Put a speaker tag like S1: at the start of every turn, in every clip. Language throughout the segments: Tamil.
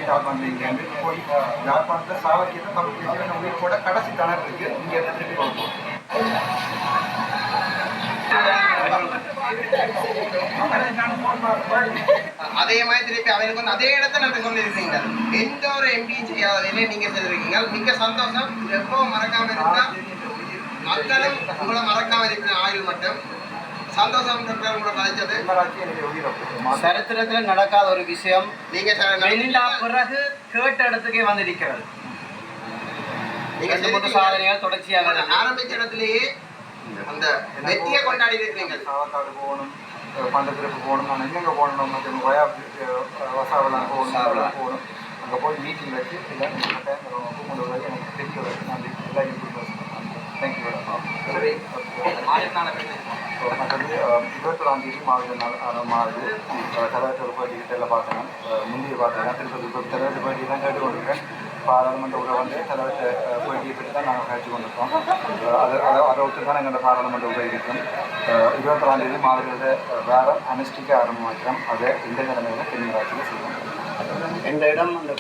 S1: யாழ்ப்பாணத்தில் போய் யாழ்ப்பாணத்தில் சாவக்கியத்தை தமிழ் தேசிய உயிர் கூட கடைசி தணர் இருக்கு இங்கே திருப்பி கொடுப்போம்.
S2: அதே மாதிரி திருப்பி அவனுக்கு வந்து அதே இடத்த நான் சொல்லியிருக்கீங்க. எந்த ஒரு எம்பியும் செய்யாத வேலையை நீங்க செய்திருக்கீங்க. மிக சந்தோஷம். எப்பவும் மறக்காம இருந்தா மக்களும் உங்களை மறக்காம இருக்கிற ஆயுள் மட்டும் சந்தோஷம் கூட கிடைச்சது.
S3: சரித்திரத்தில் நடக்காத ஒரு விஷயம் நீங்க பிறகு கேட்ட இடத்துக்கே வந்து இருக்கிறது. நீங்க சாதனைகள் தொடர்ச்சியாக
S2: ஆரம்பிச்ச இடத்துலயே அந்த வெற்றியை கொண்டாடி இருக்கிறீங்க.
S1: சாவக்காடு போகணும், பண்டத்திற்கு போகணும், நான் எங்கெங்கே போகணும், மற்றும் வசாவெல்லாம் போகணும். அங்கே போய் மீட்டிங் வச்சு இல்லை உங்களுக்கு எனக்கு தெரிய வச்சு நான் எல்லா யூடியூபர்ஸ் தேங்க்யூ. மற்றது 21ஆம் தேதி மாறுது தலைவர் பகுதிகிட்ட பார்த்தேன். முந்தைய பார்த்தேன் திருப்பதி தலைவர் பகுதி தான் கேட்டுக்கொண்டிருக்கேன். பாராளுமன்ற உரை வந்து தலைவர் போட்டியை பற்றி தான் நாங்கள் கழிச்சு கொண்டிருக்கோம். அதை ஒத்து தான் எங்களோட பாராளுமன்ற உரை இருக்கும். 21ஆம் தேதி மாவட்ட வேற அனுஷ்டிக்க ஆரம்பமாக்கிறோம். அதை இந்த நிலைமையில தென்மராட்சியில் செய்வோம்.
S3: எந்த இடம் அந்த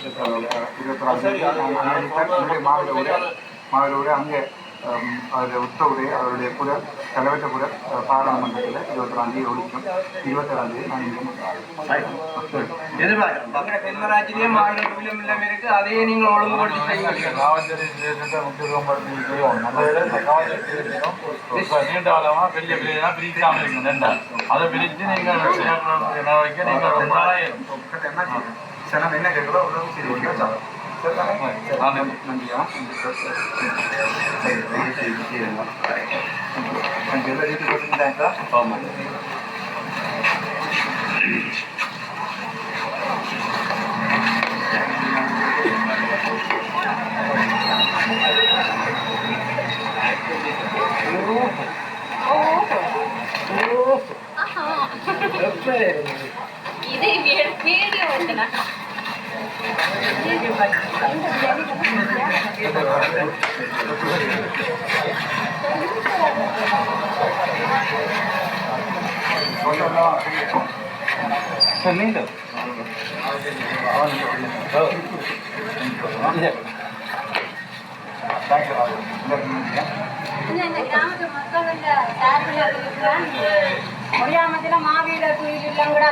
S1: 21ஆம் தேதி மாவட்ட உரை அங்கே அவருடைய உத்தவுரை அவருடைய குரல் தலைவற்ற குரல் பாராளுமன்றத்தில் 21ஆம் தேதி ஒழிக்கும். 27ஆம் தேதி நான் இங்கே
S3: எதிர்பார்க்கிறோம். தென்மராட்சியிலேயே மாவட்டம் இருக்கு. அதையே நீங்கள் ஒழுங்குபடுத்தி
S4: நீண்ட காலமாக பெரிய பிள்ளைனா பிரிக்காமல் இருக்கணும். அதை பிரித்து நீங்கள் வைக்க நீங்கள் ரொம்ப
S1: என்ன கேட்குறோம் உடம்பு சரி நன்றியா எல்லா ரீதி கொடுத்துட்டாங்களா?
S4: ஆமாம்.
S5: இதை வீடியோ எடுத்தனா இந்த கிராமத்து மக்கள் முடியாமத்தில் மாவீர துயிலாம் கூட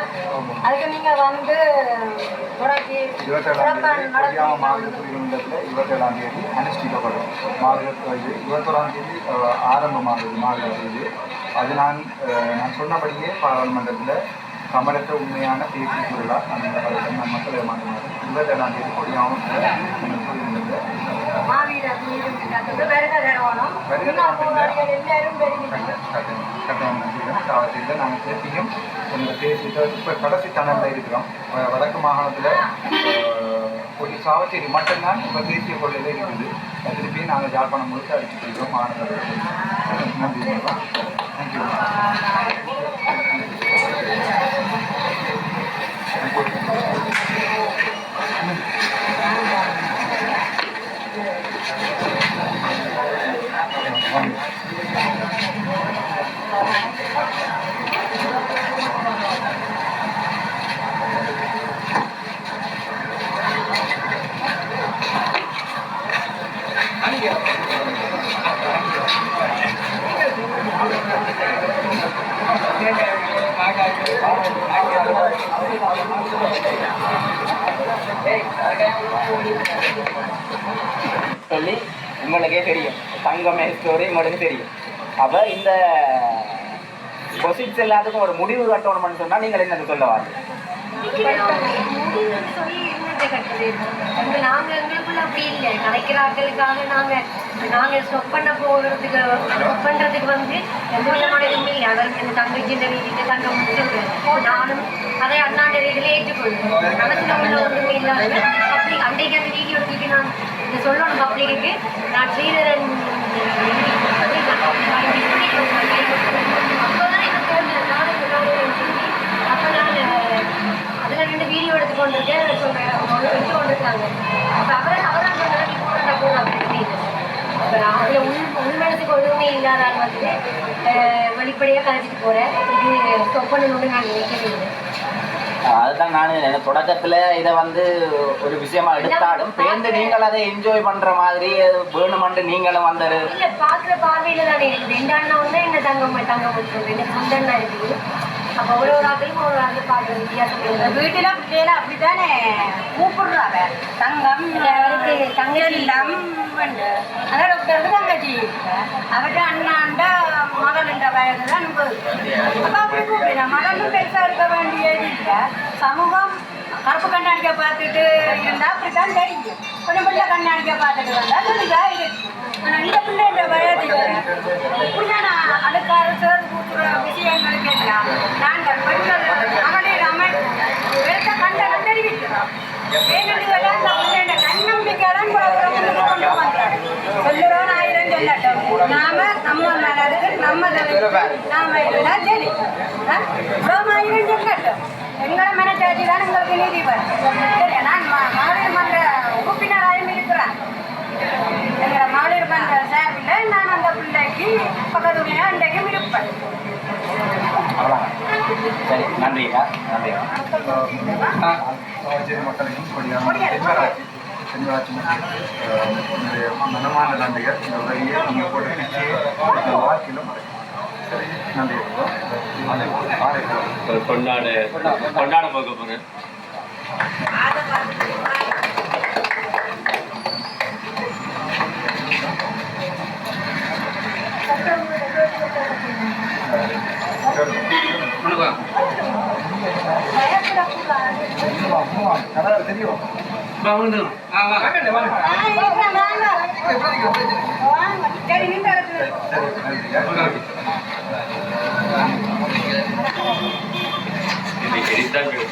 S5: அதுக்கு நீங்க வந்து தொடக்கி
S1: 27ஆம் தேதி அனுஷ்டிக்கப்படும். மாவீரர் 21ஆம் தேதி ஆரம்பமாகுது மாவீரர் இது. அது நான் சொன்னபடியே பாராளுமன்றத்தில் கமலற்ற உண்மையான பேச்சு பொருளா நம்ம மக்களை மாற்றினார். 27ஆம் தேதி கொடியாவும் காவல்துறையில் நாங்கள் பேசியும் எங்கள் பேசிட்டு இப்போ கடைசி தணலில் இருக்கிறோம். வடக்கு மாகாணத்தில் ஒரு சாவச்சேரி மட்டும்தான் இப்போ தேசிய கொள்ளையில் இருக்குது. திருப்பி நாங்கள் யாழ்ப்பாணம் முழுக்க அடிச்சு போயிருக்கோம் மாகாணத்தில். நன்றி. தேங்க்யூ.
S3: சொல்லி உங்களுக்கே தெரியும். தங்கமே ஸ்டோரி உங்களுக்கு தெரியும். அப்போ இந்த கொசிட்ஸ் எல்லாத்துக்கும் ஒரு முடிவு கட்டணும்னு சொன்னால் நீங்கள் என்ன சொல்ல வாங்க?
S5: நாங்கள் எங்களுக்குள்ள அப்படி இல்லை. கலைக்கிறார்களுக்காக நாங்கள் ஸ்டொப் பண்ணுறதுக்கு வந்து எந்த விதமான இதுவுமே இல்லை. அதற்கு இந்த தங்கச்சி இந்த வீட்டுக்கு தங்க முடிச்சு நானும் அதை அண்ணாண்ட வீட்டில் ஏற்றுக்கொள்வேன். மனசில் உள்ள ஒன்றுமே இல்லாத அப்படி அன்றைக்கு அந்த வீடியோ எடுத்துட்டு நான் இந்த சொல்லணும் பப்ளிக்கு நான் ஸ்ரீதரன் அப்போதான் எனக்கு தோன்றுது நானும் அப்போ நான் அதில் 2 வீடியோ எடுத்து கொண்டிருக்கேன் சொல்கிறேன். அவங்க எடுத்து கொண்டிருக்காங்க. அப்போ அவரால் சொன்னாங்க நீ போன போதும் அப்படின்னு. அப்போ அதில் உள்மனத்துக்கு ஒன்றுமே இல்லாதால் வந்து வெளிப்படையாக கலைச்சிட்டு போகிறேன். இது ஸ்டொப் பண்ணணும்னு நான் நினைக்கிறேன்.
S3: அதுதான் நான் தொடக்கத்துல இதை வந்து ஒரு விஷயமா எடுத்தாலும் பேருந்து நீங்கள் அதை என்ஜாய் பண்ற மாதிரி வேணுமென்று நீங்களும் வந்து
S5: இல்ல பாக்குற பார்வையில தானே இருக்குது. எந்த அண்ணன் வந்து என்ன தங்க வச்சுருது, என்ன சொந்தன்னா இருக்குது. அப்போ ஒரு ஆட்களும் ஒரு ஆட்கள் பாக்குற வித்தியாசம்.
S6: வீட்டுல பிள்ளைல அப்படித்தானே கூப்பிடுறாங்க. தங்கம்
S5: அவருக்கு தங்கச்சி
S6: அதான் டாக்டருக்கு தங்கச்சி அவர்கிட்ட அண்ணாண்ட மகன்ன்ற வயது தான் அப்போ அப்படி கூப்பிடுறேன். மகனும் பெருசா இருக்க வேண்டியது இல்லை. சமூகம் கருப்பு கண்ணாடிக்க பார்த்துட்டு இருந்தா அப்படித்தான் தெரியும். கொஞ்சம் பிள்ளை கண்ணாடிக்க பார்த்துட்டு வந்தா சொல்லிதா இருக்கு. ஆனால் இந்த பிள்ளைன்ற வயதுல இப்படியான அடுக்கார சேர்ந்து கூட்டுற விஷயங்களுக்கு எல்லாம் நாங்கள் பெண்கள் மகளிர் பெருசா கண்டனம் தெரிவிக்கிறோம். ஏனென்றால் அந்த பிள்ளைன்ற நன்னம்பிக்கைதான் கொண்டு வந்தாங்க. சொல்லுறோம் 1000 சொல்லட்டும். நாம நம்ம மனதுக்கு நம்ம நாம இருந்தா சரி. 1000 சொல்லட்டும். எங்களை மனச்சாட்சி தான் எங்களுக்கு நீதி வரும். சரி, நான் மகளிர் மன்ற உறுப்பினராயும் இருக்கிறேன். எங்களை மகளிர் மன்ற சார்பில் நான் அந்த பிள்ளைக்கு பக்கத்துணையாக இன்றைக்கும் இருப்பேன்.
S3: சரி, நன்றிக்கா. நன்றிக்கா.
S1: மக்களையும் தென்மராட்சி மனமான நன்றிகள். இந்த உதவியை நீங்கள் போட்டு நிச்சயம் வாழ்க்கையிலும் சரி. நன்றி.
S4: கொண்டாட போக போகிறேன்.
S1: தெரியும்.
S6: சரி, நீங்க
S4: சரி, நன்றி.